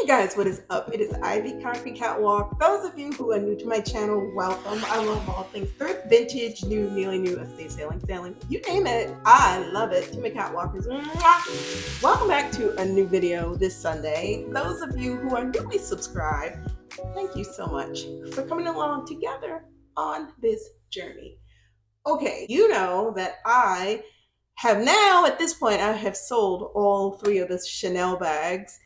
Guys, what is up? It is Ivy Concrete Catwalk. Those of you who are new to my channel, welcome. I love all things thrift, vintage, new, nearly new, estate sailing, you name it. I love it. To my catwalkers, mwah. Welcome back to a new video this Sunday. Those of you who are newly subscribed, thank you so much for coming along together on this journey. Okay, you know that I have now, at this point, I have sold all three of the Chanel bags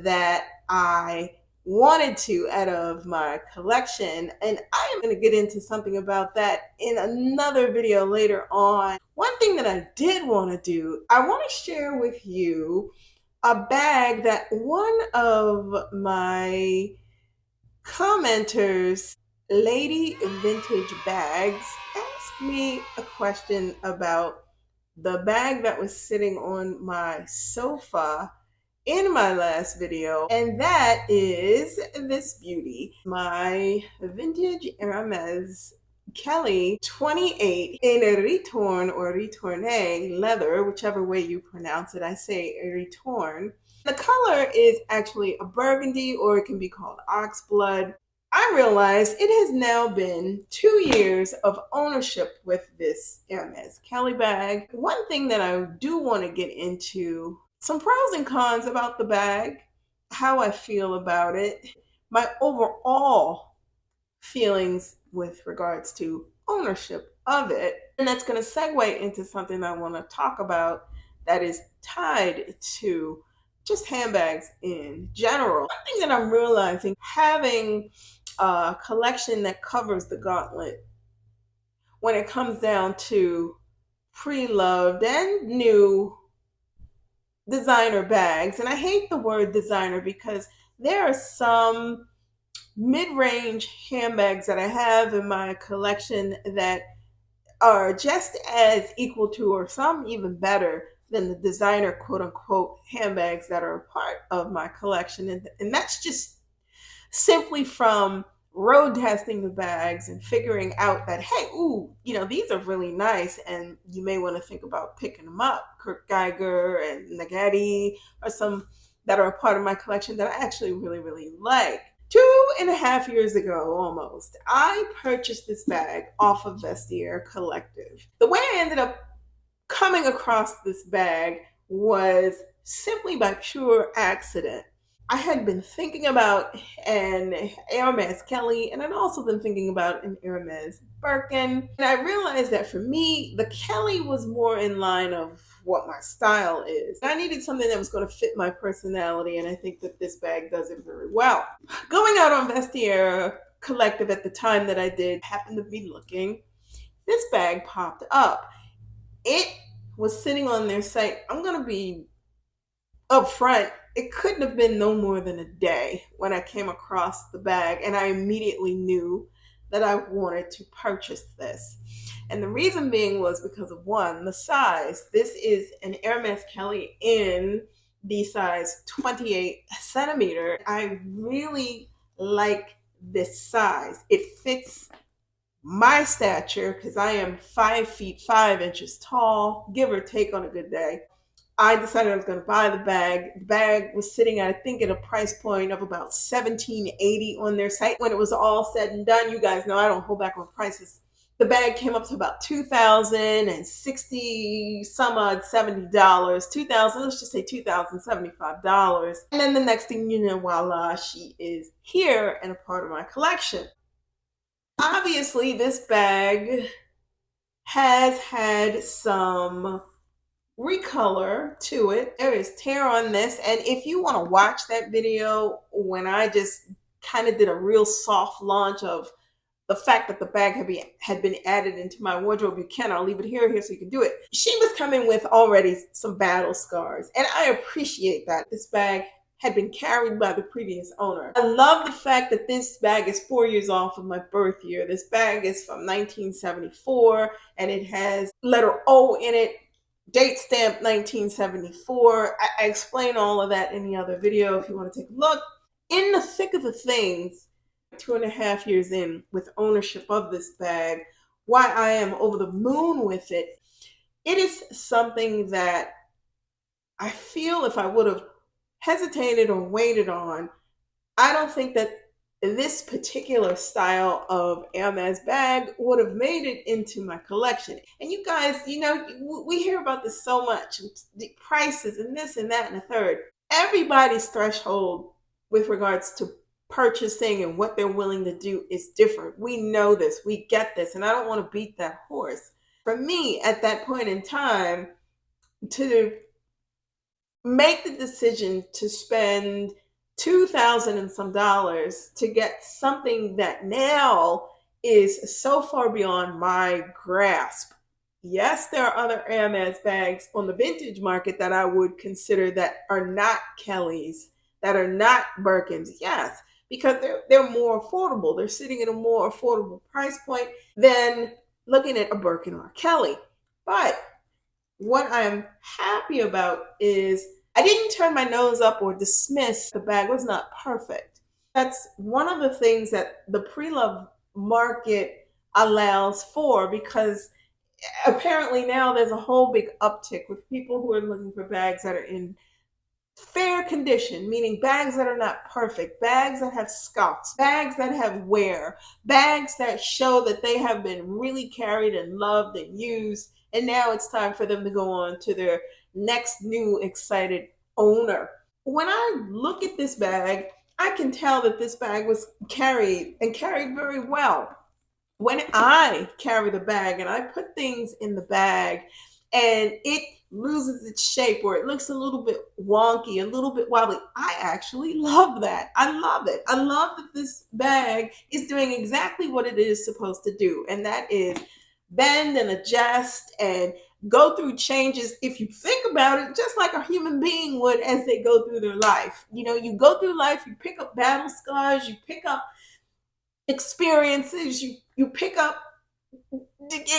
that I wanted to out of my collection, and I am going to get into something about that in another video later on. One thing that I did want to do, I want to share with you a bag that one of my commenters, Lady Vintage Bags, asked me a question about the bag that was sitting on my sofa in my last video, and that is this beauty, my vintage Hermes Kelly 28 in a retorn or retourne leather, whichever way you pronounce it. I say retorn. The color is actually a burgundy, or it can be called oxblood. I realize it has now been 2 years of ownership with this Hermes Kelly bag. One thing that I do want to get into, some pros and cons about the bag, how I feel about it, my overall feelings with regards to ownership of it. And that's going to segue into something I want to talk about that is tied to just handbags in general. One thing that I'm realizing, having a collection that covers the gauntlet when it comes down to pre-loved and new designer bags, and I hate the word designer because there are some mid-range handbags that I have in my collection that are just as equal to, or some even better than, the designer quote-unquote handbags that are a part of my collection. And that's just simply from road testing the bags and figuring out that, hey, ooh, these are really nice, and you may want to think about picking them up. Kurt Geiger and Nagati are some that are a part of my collection that I actually really, really like. 2.5 years ago, almost, I purchased this bag off of Vestiaire Collective. The way I ended up coming across this bag was simply by pure accident. I had been thinking about an Hermes Kelly, and I'd also been thinking about an Hermes Birkin. And I realized that for me, the Kelly was more in line of what my style is. I needed something that was going to fit my personality, and I think that this bag does it very well. Going out on Vestiaire Collective at the time that I did, happened to be looking, this bag popped up. It was sitting on their site. I'm going to be upfront. It couldn't have been no more than a day when I came across the bag, and I immediately knew that I wanted to purchase this. And the reason being was because of, one, the size. This is an Hermes Kelly in the size 28 centimeter. I really like this size. It fits my stature because I am 5 feet 5 inches tall, give or take on a good day. I decided I was going to buy the bag. The bag was sitting at, I think, at a price point of about $17.80 on their site. When it was all said and done, you guys know I don't hold back on prices. The bag came up to about $2,060 some odd $70. Let's just say $2,075. And then the next thing you know, voila, she is here and a part of my collection. Obviously, this bag has had some recolor to it. There is tear on this, and if you want to watch that video when I just kind of did a real soft launch of the fact that the bag had been added into my wardrobe, you can. I'll leave it here so you can do it. She was coming with already some battle scars, and I appreciate that. This bag had been carried by the previous owner. I love the fact that this bag is 4 years off of my birth year. This bag is from 1974, and it has letter O in it, date stamp 1974. I explain all of that in the other video if you want to take a look. In the thick of the things, 2.5 years in with ownership of this bag, why I am over the moon with it, it is something that I feel if I would have hesitated or waited on, I don't think that this particular style of Hermes bag would have made it into my collection. And you guys, we hear about this so much, the prices and this and that and the third. Everybody's threshold with regards to purchasing and what they're willing to do is different. We know this, we get this, and I don't want to beat that horse. For me, at that point in time, to make the decision to spend 2,000 and some dollars to get something that now is so far beyond my grasp. Yes, there are other Hermes bags on the vintage market that I would consider that are not Kelly's, that are not Birkins. Yes, because they're more affordable. They're sitting at a more affordable price point than looking at a Birkin or a Kelly. But what I'm happy about is I didn't turn my nose up or dismiss the bag was not perfect. That's one of the things that the pre-love market allows for, because apparently now there's a whole big uptick with people who are looking for bags that are in fair condition, meaning bags that are not perfect, bags that have scuffs, bags that have wear, bags that show that they have been really carried and loved and used, and now it's time for them to go on to their next new excited owner. When I look at this bag, I can tell that this bag was carried and carried very well. When I carry the bag and I put things in the bag and it loses its shape or it looks a little bit wonky, a little bit wobbly, I actually love that. I love it. I love that this bag is doing exactly what it is supposed to do, and that is bend and adjust and go through changes. If you think about it, just like a human being would as they go through their life. You go through life, you pick up battle scars, you pick up experiences, you pick up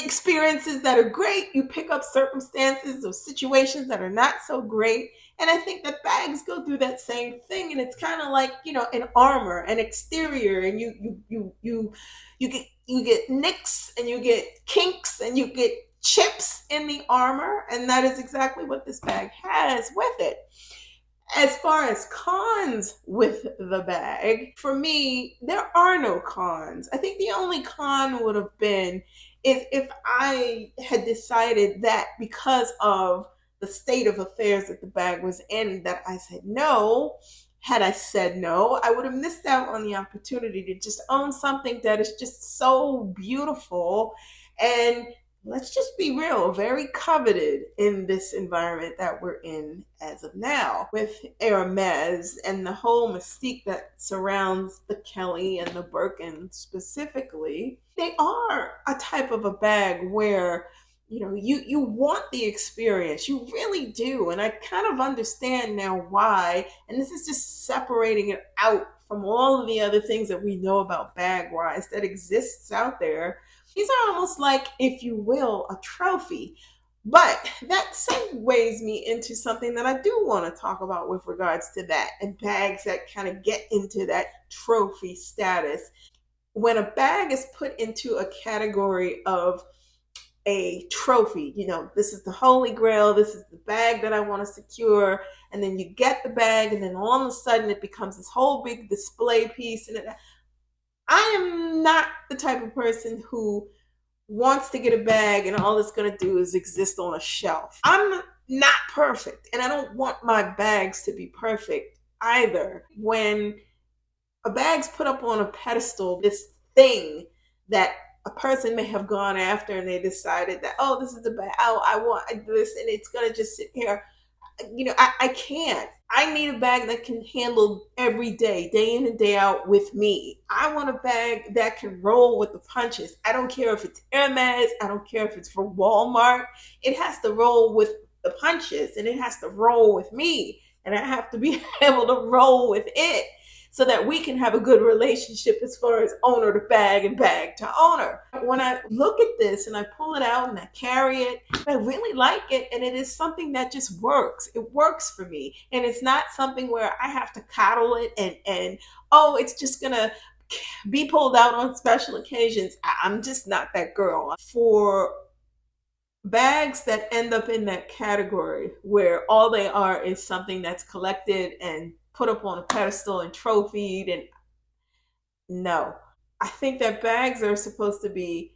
experiences that are great, you pick up circumstances or situations that are not so great. And I think that bags go through that same thing, and it's kind of like, an armor, an exterior, and you get nicks and you get kinks and you get chips in the armor, and that is exactly what this bag has with it. As far as cons with the bag, for me, there are no cons. I think the only con would have been is if I had decided that because of the state of affairs that the bag was in, that I said no. Had I said no, I would have missed out on the opportunity to just own something that is just so beautiful and, let's just be real, very coveted in this environment that we're in as of now with Hermes and the whole mystique that surrounds the Kelly and the Birkin specifically. They are a type of a bag where you want the experience, you really do, and I kind of understand now why. And this is just separating it out from all of the other things that we know about bag wise that exists out there. These are almost like, if you will, a trophy. But that segues me into something that I do want to talk about with regards to that and bags that kind of get into that trophy status. When a bag is put into a category of a trophy, this is the holy grail, this is the bag that I want to secure, and then you get the bag, and then all of a sudden it becomes this whole big display piece. And I am not the type of person who wants to get a bag and all it's going to do is exist on a shelf. I'm not perfect, and I don't want my bags to be perfect either. When a bag's put up on a pedestal, this thing that a person may have gone after, and they decided that, oh, this is the bag, oh, I want this, and it's going to just sit here. I can't. I need a bag that can handle every day, day in and day out with me. I want a bag that can roll with the punches. I don't care if it's Hermes. I don't care if it's for Walmart. It has to roll with the punches, and it has to roll with me. And I have to be able to roll with it so that we can have a good relationship as far as owner to bag and bag to owner. When I look at this and I pull it out and I carry it, I really like it, and it is something that just works. It works for me, and it's not something where I have to coddle it and oh, it's just gonna be pulled out on special occasions. I'm just not that girl. For bags that end up in that category where all they are is something that's collected and put up on a pedestal and trophied. And no, I think that bags are supposed to be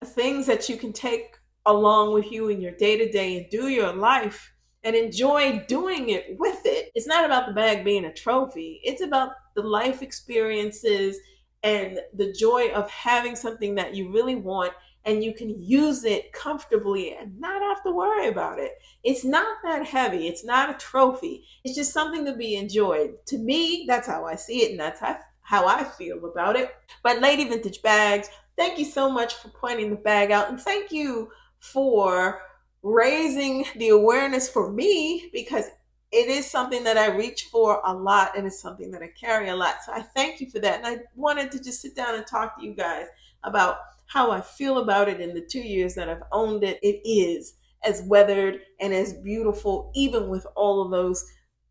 things that you can take along with you in your day to day and do your life and enjoy doing it with it. It's not about the bag being a trophy, it's about the life experiences and the joy of having something that you really want and you can use it comfortably and not have to worry about it. It's not that heavy, it's not a trophy, it's just something to be enjoyed. To me, that's how I see it and that's how I feel about it. But Lady Vintage Bags, thank you so much for pointing the bag out. And thank you for raising the awareness for me because it is something that I reach for a lot and it's something that I carry a lot. So I thank you for that. And I wanted to just sit down and talk to you guys about how I feel about it in the 2 years that I've owned it. It is as weathered and as beautiful, even with all of those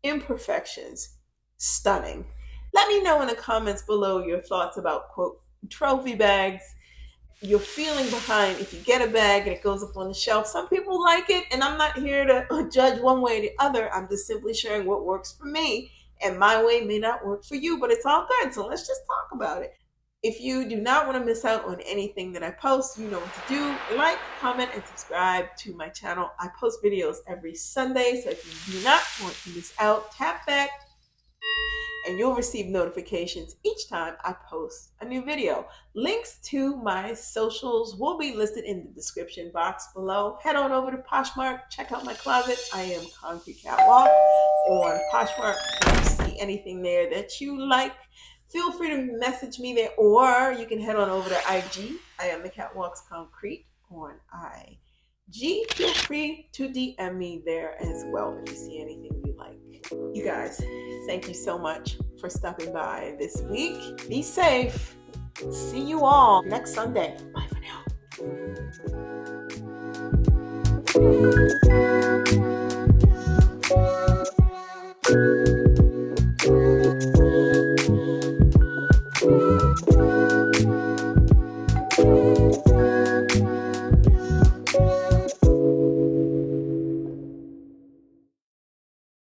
imperfections. Stunning. Let me know in the comments below your thoughts about quote trophy bags, your feeling behind if you get a bag and it goes up on the shelf. Some people like it, and I'm not here to judge one way or the other. I'm just simply sharing what works for me, and my way may not work for you, but it's all good. So let's just talk about it. If you do not want to miss out on anything that I post, you know what to do. Like, comment, and subscribe to my channel. I post videos every Sunday, so if you do not want to miss out, tap that and you'll receive notifications each time I post a new video. Links to my socials will be listed in the description box below. Head on over to Poshmark, check out my closet. I am Concrete Catwalk on Poshmark. If you see anything there that you like, feel free to message me there, or you can head on over to IG. I am the Catwalks Concrete on IG. Feel free to DM me there as well if you see anything you like. You guys, thank you so much for stopping by this week. Be safe. See you all next Sunday. Bye for now.